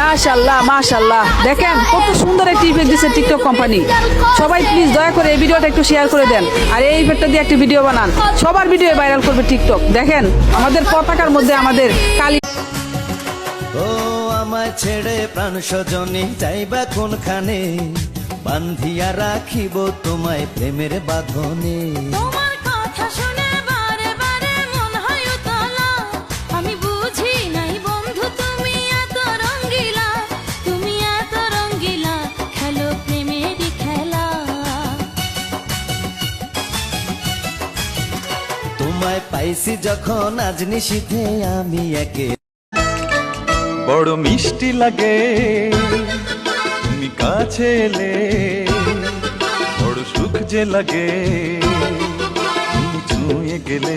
মাশাআল্লাহ মাশাআল্লাহ, দেখেন কত সুন্দর একটি ইফেক্ট দিচ্ছে টিকটক কোম্পানি। সবাই প্লিজ দয়া করে এই ভিডিওটা একটু শেয়ার করে দেন, আর এই ইফেক্টটা দিয়ে একটি ভিডিও বানান, সবার ভিডিও ভাইরাল করবে টিকটক। দেখেন আমাদের পতাকার মধ্যে আমাদের কালি। ও আমায় ছেড়ে প্রাণ স্বজনে যাইবা কোনখানে, বান্ধিয়া রাখিব তোমায় প্রেমের বাঁধনে। তোমার কথা শুনে বারে বারে মন হয় উতলা, আমি বুঝি নাই বন্ধু তুমি এত রঙ্গিলা, তুমি এত রঙ্গিলা, খেলো প্রেমেরই খেলা। তোমায় পাইছি যখন আজ নিশীথে আমি একে বড় মিষ্টি লাগে তুমি কাছে এলে, বড় সুখ যে লাগে তুমি ছুঁয়ে গেলে।